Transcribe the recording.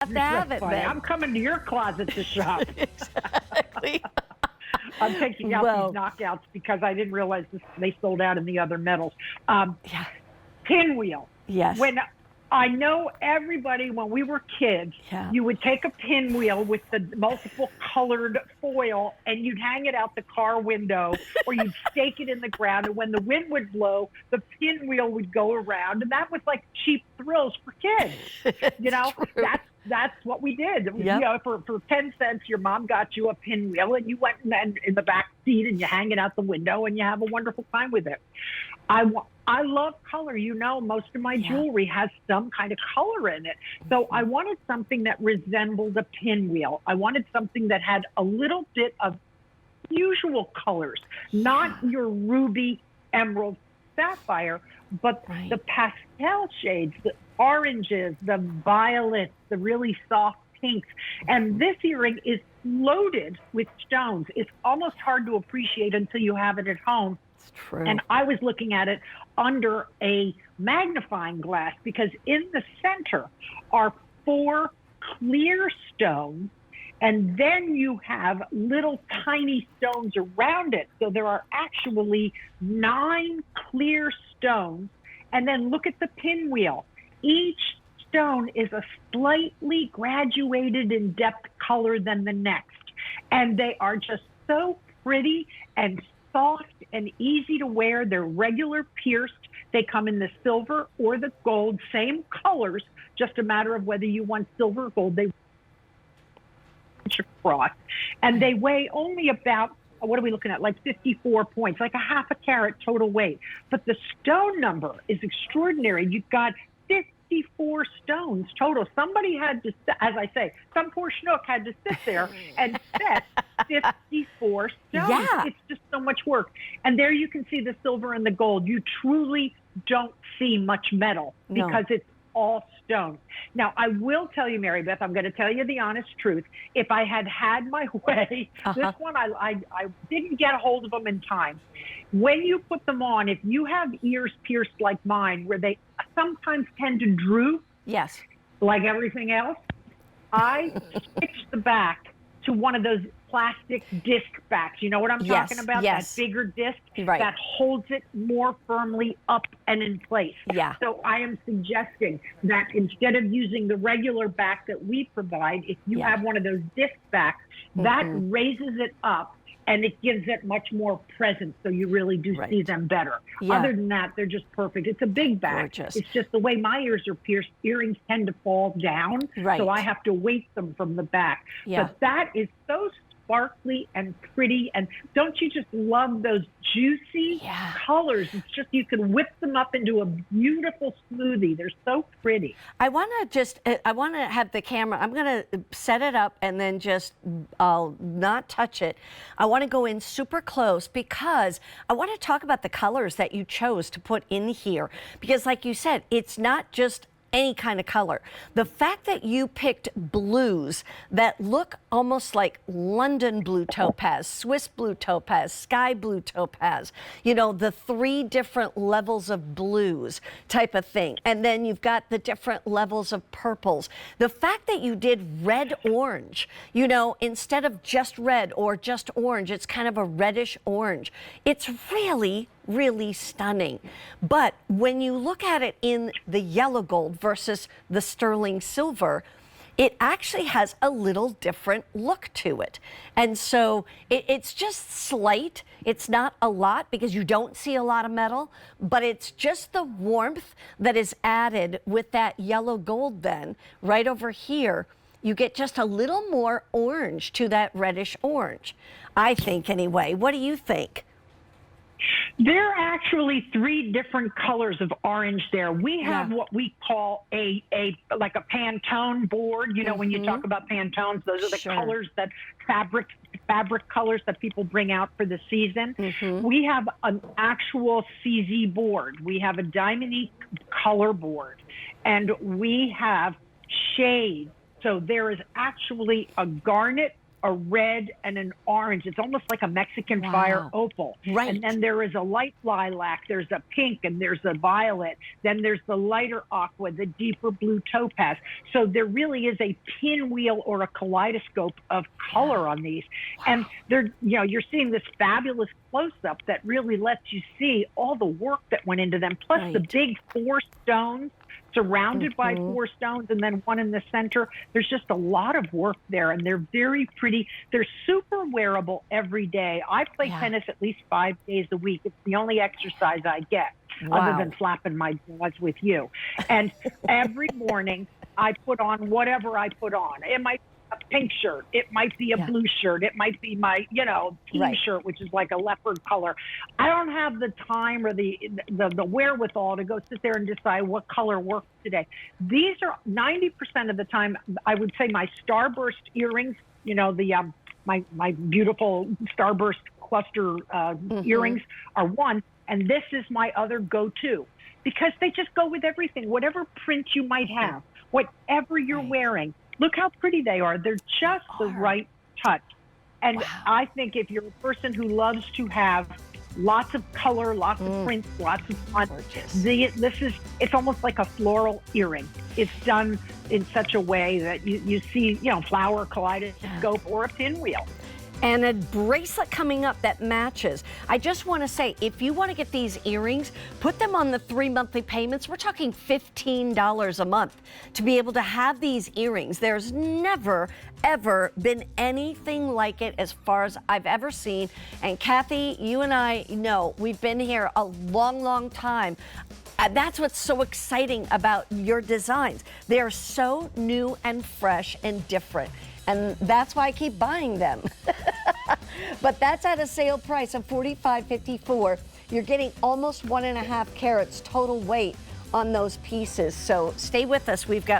have to have it, Ben. I'm coming to your closet to shop. Exactly. I'm taking out these knockouts because I didn't realize they sold out in the other metals. Yeah. Pinwheel. Yes. When I know everybody, when we were kids, you would take a pinwheel with the multiple colored foil and you'd hang it out the car window or you'd stake it in the ground. And when the wind would blow, the pinwheel would go around. And that was like cheap thrills for kids. You know, that's what we did. You know, for 10 cents, your mom got you a pinwheel and you went in the back seat and you hang it out the window and you have a wonderful time with it. I love color. You know, most of my jewelry has some kind of color in it. So I wanted something that resembled a pinwheel. I wanted something that had a little bit of usual colors, not your ruby, emerald, sapphire, but the pastel shades, the oranges, the violets, the really soft pinks. And this earring is loaded with stones. It's almost hard to appreciate until you have it at home. True. And I was looking at it under a magnifying glass because in the center are 4 clear stones, and then you have little tiny stones around it. So there are actually 9 clear stones. And then look at the pinwheel. Each stone is a slightly graduated in depth color than the next. And they are just so pretty and soft and easy to wear. They're regular pierced. They come in the silver or the gold, same colors, just a matter of whether you want silver or gold. They across, and they weigh only about, what are we looking at, like 54 points, like a half a carat total weight. But the stone number is extraordinary. You've got 54 stones total. Somebody had to, as I say, some poor schnook had to sit there and set 54 stones. Yeah. It's just so much work. And there you can see the silver and the gold. You truly don't see much metal because it's all stone. Now, I will tell you, Mary Beth, I'm going to tell you the honest truth. If I had my way, this one, I didn't get a hold of them in time. When you put them on, if you have ears pierced like mine, where they sometimes tend to droop, like everything else, I switched the back to one of those plastic disc backs. You know what I'm talking about? That bigger disc that holds it more firmly up and in place. So I am suggesting that instead of using the regular back that we provide, if you have one of those disc backs, that raises it up and it gives it much more presence, so you really do see them better. Other than that, they're just perfect. It's a big back. Gorgeous. It's just the way my ears are pierced, earrings tend to fall down, so I have to weight them from the back. But that is so sparkly and pretty, and don't you just love those juicy colors? It's just, you can whip them up into a beautiful smoothie. They're so pretty. I want to have the camera, I'm going to set it up and then just, I'll not touch it. I want to go in super close because I want to talk about the colors that you chose to put in here, because like you said, it's not just any kind of color. The fact that you picked blues that look almost like London blue topaz, Swiss blue topaz, sky blue topaz, you know, the 3 different levels of blues type of thing. And then you've got the different levels of purples. The fact that you did red orange, you know, instead of just red or just orange, it's kind of a reddish orange. It's really stunning. But when you look at it in the yellow gold versus the sterling silver, it actually has a little different look to it. And so it's just slight. It's not a lot because you don't see a lot of metal, but it's just the warmth that is added with that yellow gold. Then right over here, you get just a little more orange to that reddish orange, I think anyway. What do you think? There are actually 3 different colors of orange there. We have what we call like a Pantone board. You know, when you talk about Pantones, those are the colors that fabric colors that people bring out for the season. We have an actual CZ board. We have a Diamonique color board, and we have shades. So there is actually a garnet a red, and an orange. It's almost like a Mexican fire opal. Right. And then there is a light lilac, there's a pink, and there's a violet. Then there's the lighter aqua, the deeper blue topaz. So there really is a pinwheel or a kaleidoscope of color on these. And they're, you're seeing this fabulous close-up that really lets you see all the work that went into them, plus the big 4 stones surrounded by 4 stones and then one in the center. There's just a lot of work there, and they're very pretty. They're super wearable every day. I play tennis at least 5 days a week. It's the only exercise I get other than flapping my jaws with you. And every morning I put on whatever I put on. It might be a pink shirt. It might be a blue shirt. It might be my, team shirt, which is like a leopard color. I don't have the time or the wherewithal to go sit there and decide what color works today. These are 90% of the time, I would say my starburst earrings, my beautiful starburst cluster earrings are one. And this is my other go-to because they just go with everything, whatever print you might have, whatever you're wearing. Look how pretty they are. They're just the right touch. And I think if you're a person who loves to have lots of color, lots of prints, lots of fun, it's almost like a floral earring. It's done in such a way that you see, flower kaleidoscope or a pinwheel. And a bracelet coming up that matches. I just want to say, if you want to get these earrings, put them on the 3 monthly payments. We're talking $15 a month to be able to have these earrings. There's never, ever been anything like it as far as I've ever seen. And Kathy, you and I know we've been here a long, long time. That's what's so exciting about your designs. They are so new and fresh and different. And that's why I keep buying them. But that's at a sale price of $45.54. You're getting almost 1.5 carats total weight on those pieces. So stay with us. We've got